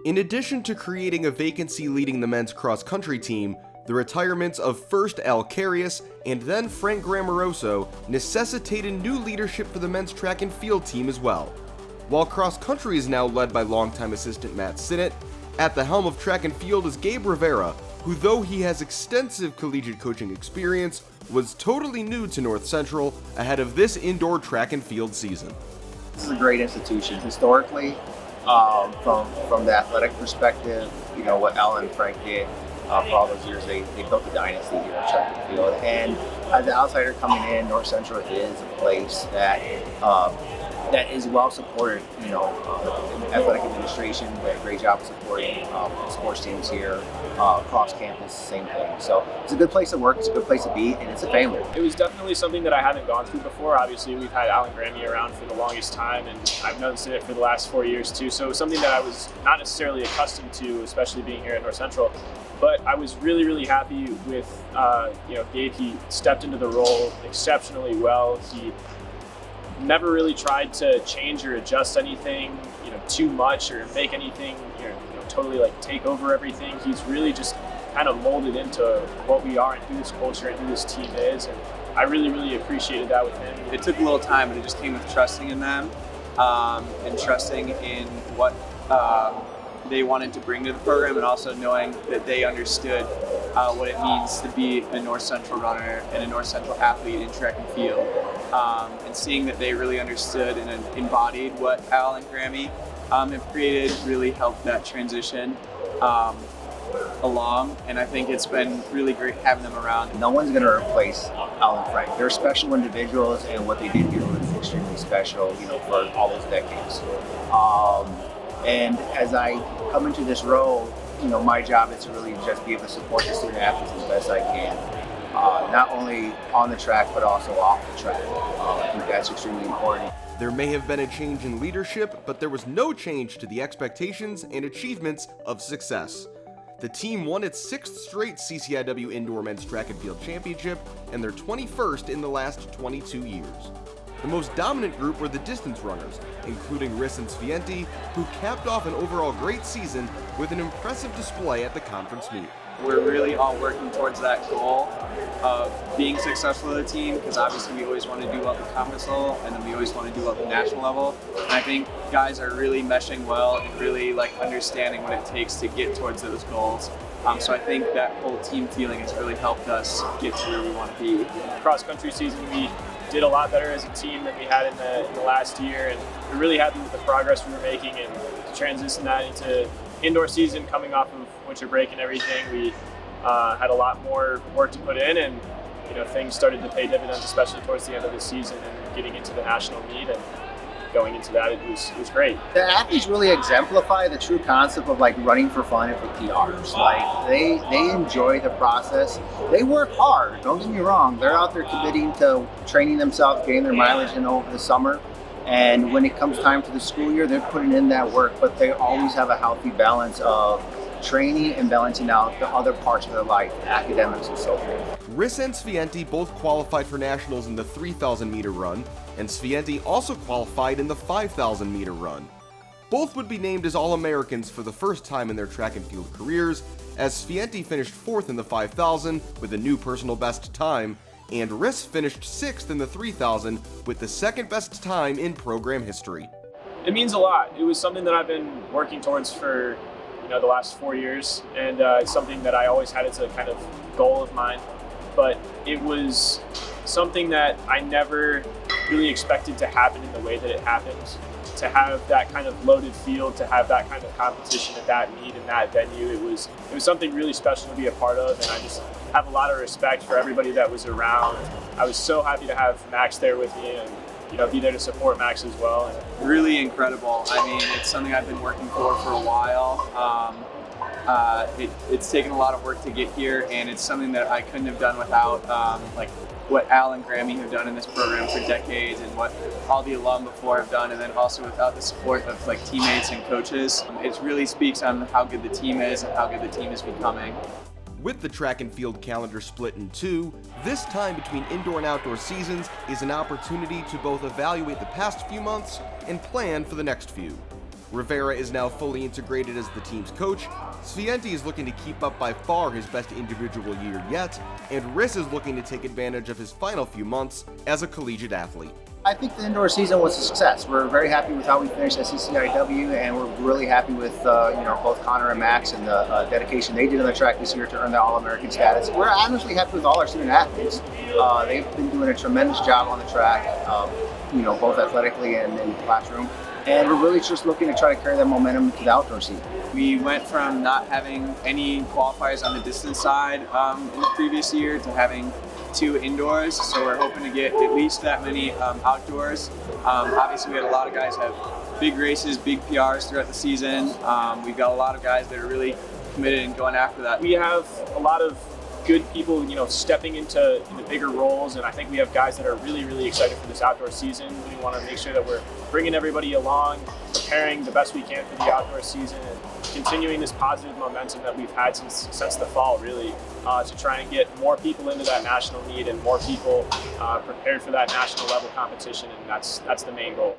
In addition to creating a vacancy leading the men's cross-country team, the retirements of first Al Carius and then Frank Grammaroso necessitated new leadership for the men's track and field team as well. While cross-country is now led by longtime assistant Matt Svienty, at the helm of track and field is Gabe Rivera, who, though he has extensive collegiate coaching experience, was totally new to North Central ahead of this indoor track and field season. This is a great institution. Historically, from the athletic perspective, you know, what Al and Frank did for all those years, they built a dynasty here at track and field. And as an outsider coming in, North Central is a place that that is well supported. You know, athletic administration did a great job of supporting sports teams here, across campus, same thing. So it's a good place to work, it's a good place to be, and it's a family. It was definitely something that I haven't gone through before. Obviously, we've had Alan Grammy around for the longest time, and I've noticed it for the last 4 years too. So something that I was not necessarily accustomed to, especially being here at North Central. But I was really, really happy with, Gabe. He stepped into the role exceptionally well. He never really tried to change or adjust anything, too much or make anything, totally like take over everything. He's really just kind of molded into what we are and who this culture and who this team is. And I really, really appreciated that with him. It took a little time, but it just came with trusting in them and trusting in what they wanted to bring to the program, and also knowing that they understood what it means to be a North Central runner and a North Central athlete in track and field. And seeing that they really understood and embodied what Al and Grammy have created really helped that transition along, and I think it's been really great having them around. No one's going to replace Al and Frank. They're special individuals, and what they did here was extremely special, for all those decades. And as I come into this role, my job is to really just be able to support the student athletes as best I can. Not only on the track, but also off the track. I think that's extremely important. There may have been a change in leadership, but there was no change to the expectations and achievements of success. The team won its 6th straight CCIW Indoor Men's Track and Field Championship and their 21st in the last 22 years. The most dominant group were the distance runners, including Max Svienty, who capped off an overall great season with an impressive display at the conference meet. We're really all working towards that goal of being successful as a team, because obviously we always want to do well at the conference level, and then we always want to do well at the national level. And I think guys are really meshing well and really understanding what it takes to get towards those goals. So I think that whole team feeling has really helped us get to where we want to be. Cross-country season, we did a lot better as a team than we had in the last year, and we're really happy with the progress we were making, and to transition that into indoor season coming off of winter break and everything, we had a lot more work to put in, and things started to pay dividends, especially towards the end of the season and getting into the national meet. And going into that, it was great. The athletes really exemplify the true concept of running for fun and for PRs. They enjoy the process. They work hard, don't get me wrong. They're out there committing to training themselves, getting their mileage in over the summer. And when it comes time to the school year, they're putting in that work, but they always have a healthy balance of training and balancing out the other parts of their life, academics and so forth. Max and Svienty both qualified for nationals in the 3,000 meter run, and Svienty also qualified in the 5,000 meter run. Both would be named as All-Americans for the first time in their track and field careers, as Svienty finished 4th in the 5,000 with a new personal best time, and Max finished 6th in the 3,000 with the 2nd best time in program history. It means a lot. It was something that I've been working towards for the last 4 years, and it's something that I always had as a kind of goal of mine, but it was something that I never really expected to happen in the way that it happened. To have that kind of loaded field, to have that kind of competition at that meet and that venue, it was something really special to be a part of, and I just have a lot of respect for everybody that was around. I was so happy to have Max there with me, and be there to support Max as well. Really incredible. I mean, it's something I've been working for a while. It's taken a lot of work to get here, and it's something that I couldn't have done without what Al and Grammy have done in this program for decades, and what all the alum before have done, and then also without the support of teammates and coaches. It really speaks on how good the team is and how good the team is becoming. With the track and field calendar split in two, this time between indoor and outdoor seasons is an opportunity to both evaluate the past few months and plan for the next few. Rivera is now fully integrated as the team's coach, Svienty is looking to keep up by far his best individual year yet, and Riss is looking to take advantage of his final few months as a collegiate athlete. I think the indoor season was a success. We're very happy with how we finished at CCIW, and we're really happy with both Connor and Max and the dedication they did on the track this year to earn the All-American status. We're honestly happy with all our student athletes. They've been doing a tremendous job on the track, both athletically and in the classroom. And we're really just looking to try to carry that momentum to the outdoor season. We went from not having any qualifiers on the distance side in the previous year to having 2 indoors, so we're hoping to get at least that many outdoors. Obviously, we had a lot of guys have big races, big PRs throughout the season. We've got a lot of guys that are really committed and going after that. We have a lot of good people, stepping into bigger roles, and I think we have guys that are really, really excited for this outdoor season. We want to make sure that we're bringing everybody along, preparing the best we can for the outdoor season, and continuing this positive momentum that we've had since the fall, really, to try and get more people into that national meet and more people prepared for that national level competition, and that's the main goal.